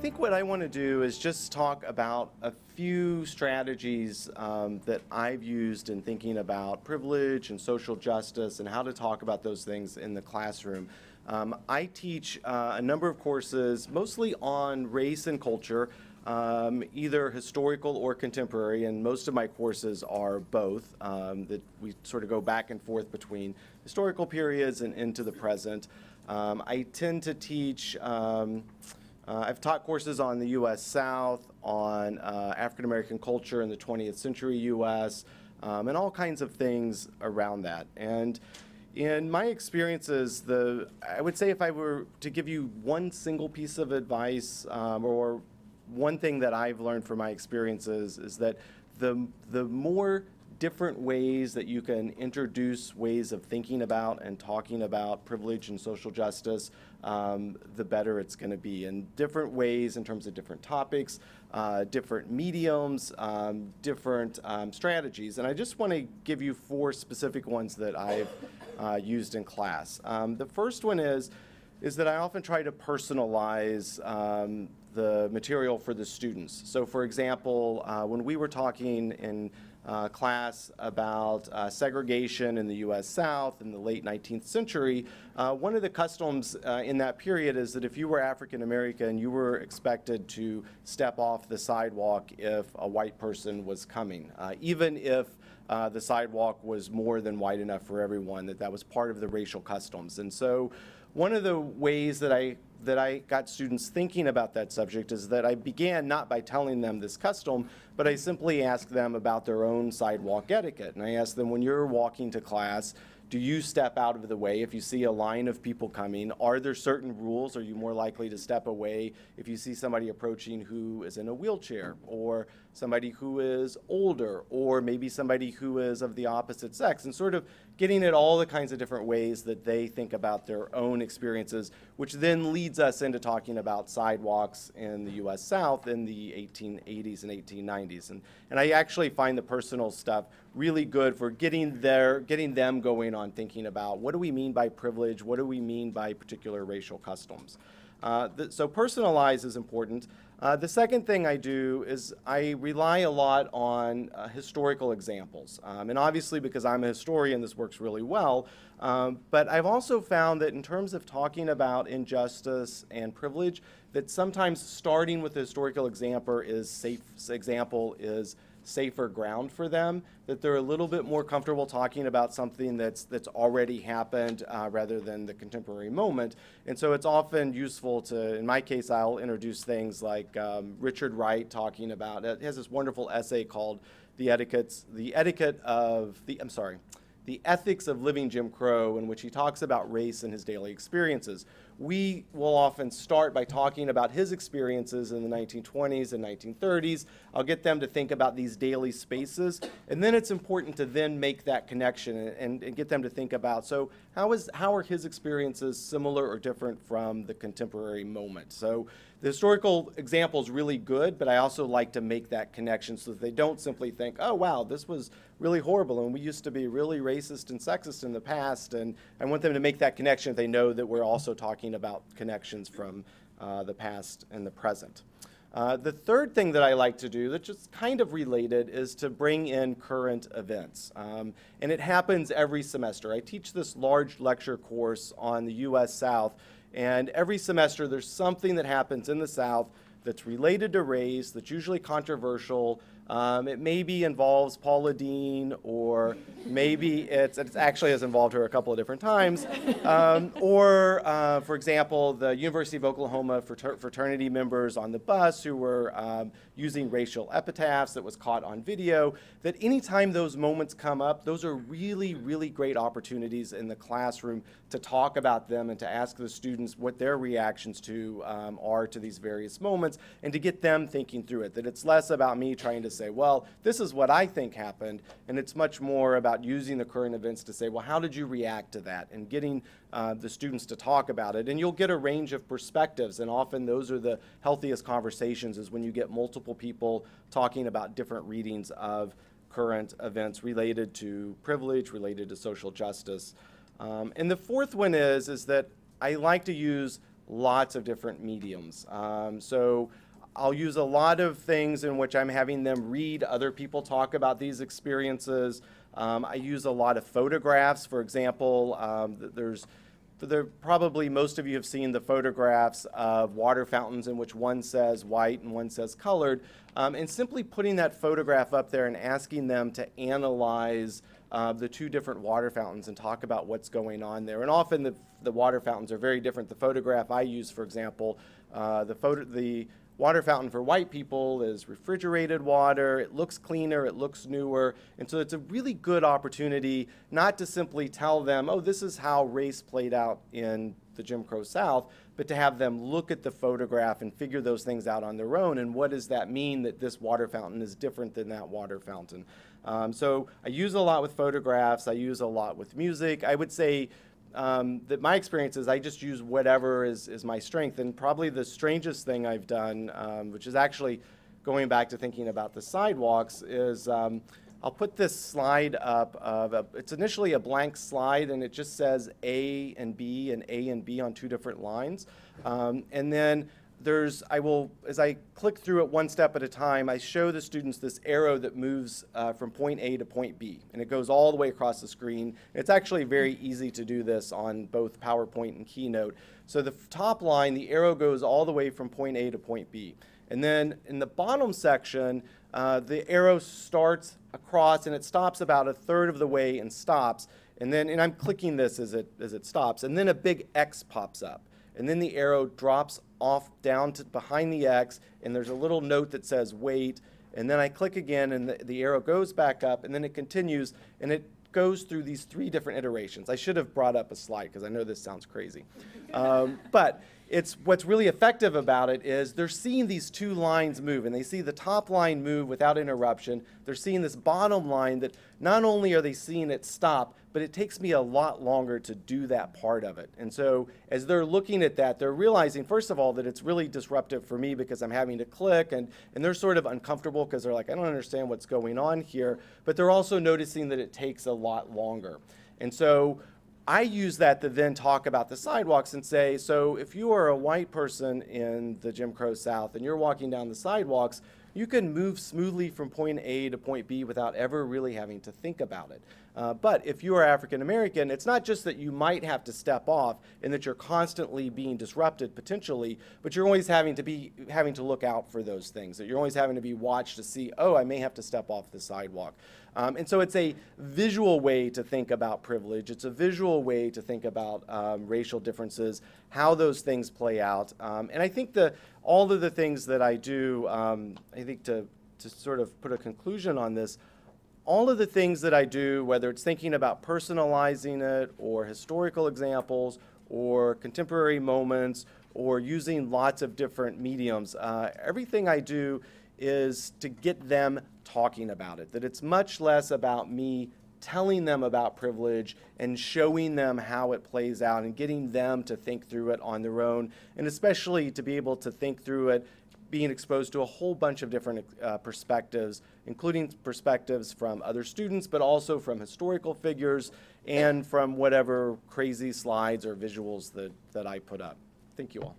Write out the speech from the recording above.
think what I want to do is just talk about a few strategies that I've used in thinking about privilege and social justice and how to talk about those things in the classroom. I teach a number of courses, mostly on race and culture, either historical or contemporary, and most of my courses are both, that we sort of go back and forth between historical periods and into the present. I tend to teach, I've taught courses on the U.S. South, on African American culture in the 20th century U.S., and all kinds of things around that. And in my experiences, I would say if I were to give you one single piece of advice, or one thing that I've learned from my experiences, is that the more different ways that you can introduce ways of thinking about and talking about privilege and social justice, the better it's going to be. And different ways in terms of different topics, different mediums, different strategies. And I just want to give you 4 specific ones that I've used in class. The first one is that I often try to personalize the material for the students. So for example, when we were talking in class about segregation in the U.S. South in the late 19th century, one of the customs in that period is that if you were African American, you were expected to step off the sidewalk if a white person was coming, even if the sidewalk was more than wide enough for everyone, that was part of the racial customs. And so one of the ways that I got students thinking about that subject is that I began not by telling them this custom, but I simply asked them about their own sidewalk etiquette. And I asked them, when you're walking to class, do you step out of the way if you see a line of people coming? Are there certain rules? Are you more likely to step away if you see somebody approaching who is in a wheelchair, or somebody who is older, or maybe somebody who is of the opposite sex? And sort of getting at all the kinds of different ways that they think about their own experiences, which then leads us into talking about sidewalks in the U.S. South in the 1880s and 1890s. And I actually find the personal stuff really good for getting them going on thinking about, what do we mean by privilege? What do we mean by particular racial customs? So personalize is important. The second thing I do is I rely a lot on historical examples. And obviously, because I'm a historian, this works really well. But I've also found that in terms of talking about injustice and privilege, that sometimes starting with the historical example is safer ground for them, that they're a little bit more comfortable talking about something that's already happened rather than the contemporary moment. And so it's often useful to, in my case, I'll introduce things like Richard Wright talking about, he has this wonderful essay called The Ethics of Living Jim Crow, in which he talks about race in his daily experiences. We will often start by talking about his experiences in the 1920s and 1930s. I'll get them to think about these daily spaces, and then it's important to then make that connection and get them to think about, so how are his experiences similar or different from the contemporary moment? So the historical example is really good, but I also like to make that connection so that they don't simply think, oh wow, this was really horrible and we used to be really racist and sexist in the past, and I want them to make that connection if they know that we're also talking about connections from the past and the present. The third thing that I like to do that's just kind of related is to bring in current events. And it happens every semester. I teach this large lecture course on the U.S. South, and every semester there's something that happens in the South that's related to race, that's usually controversial. It maybe involves Paula Deen, or maybe it actually has involved her a couple of different times. For example, the University of Oklahoma fraternity members on the bus who were using racial epitaphs that was caught on video. That anytime those moments come up, those are really, really great opportunities in the classroom to talk about them and to ask the students what their reactions are to these various moments, and to get them thinking through it. That it's less about me trying to say, well, this is what I think happened, and it's much more about using the current events to say, well, how did you react to that, and getting the students to talk about it. And you'll get a range of perspectives, and often those are the healthiest conversations, is when you get multiple people talking about different readings of current events related to privilege, related to social justice. And the fourth one is that I like to use lots of different mediums. So I'll use a lot of things in which I'm having them read other people talk about these experiences. I use a lot of photographs. For example, probably most of you have seen the photographs of water fountains in which one says white and one says colored. And simply putting that photograph up there and asking them to analyze the two different water fountains and talk about what's going on there. And often the water fountains are very different. The photograph I use, for example, the water fountain for white people is refrigerated water. It looks cleaner, it looks newer, and so it's a really good opportunity not to simply tell them, oh, this is how race played out in the Jim Crow South, but to have them look at the photograph and figure those things out on their own, and what does that mean that this water fountain is different than that water fountain. So I use a lot with photographs, I use a lot with music. I would say that my experience is I just use whatever is my strength. And probably the strangest thing I've done, which is actually going back to thinking about the sidewalks, is I'll put this slide up. It's initially a blank slide, and it just says A and B on two different lines. And then as I click through it one step at a time, I show the students this arrow that moves from point A to point B, and it goes all the way across the screen. It's actually very easy to do this on both PowerPoint and Keynote. So the top line, the arrow goes all the way from point A to point B. And then in the bottom section, the arrow starts across, and it stops about a third of the way and stops. And I'm clicking this as it stops, and then a big X pops up. And then the arrow drops off down to behind the X, and there's a little note that says wait, and then I click again, and the arrow goes back up, and then it continues, and it goes through these 3 different iterations. I should have brought up a slide because I know this sounds crazy. But what's really effective about it is they're seeing these 2 lines move, and they see the top line move without interruption. They're seeing this bottom line that not only are they seeing it stop, but it takes me a lot longer to do that part of it. And so as they're looking at that, they're realizing, first of all, that it's really disruptive for me because I'm having to click, and they're sort of uncomfortable because they're like, I don't understand what's going on here. But they're also noticing that it takes a lot longer. And so I use that to then talk about the sidewalks and say, so if you are a white person in the Jim Crow South and you're walking down the sidewalks, you can move smoothly from point A to point B without ever really having to think about it. But if you are African American, it's not just that you might have to step off and that you're constantly being disrupted potentially, but you're always having to look out for those things, that you're always having to be watched to see, oh, I may have to step off the sidewalk. And so it's a visual way to think about privilege. It's a visual way to think about racial differences, how those things play out. And I think all of the things that I do, I think to sort of put a conclusion on this, all of the things that I do, whether it's thinking about personalizing it or historical examples or contemporary moments or using lots of different mediums, everything I do is to get them talking about it, that it's much less about me telling them about privilege and showing them how it plays out and getting them to think through it on their own, and especially to be able to think through it being exposed to a whole bunch of different perspectives, including perspectives from other students, but also from historical figures and from whatever crazy slides or visuals that I put up. Thank you all.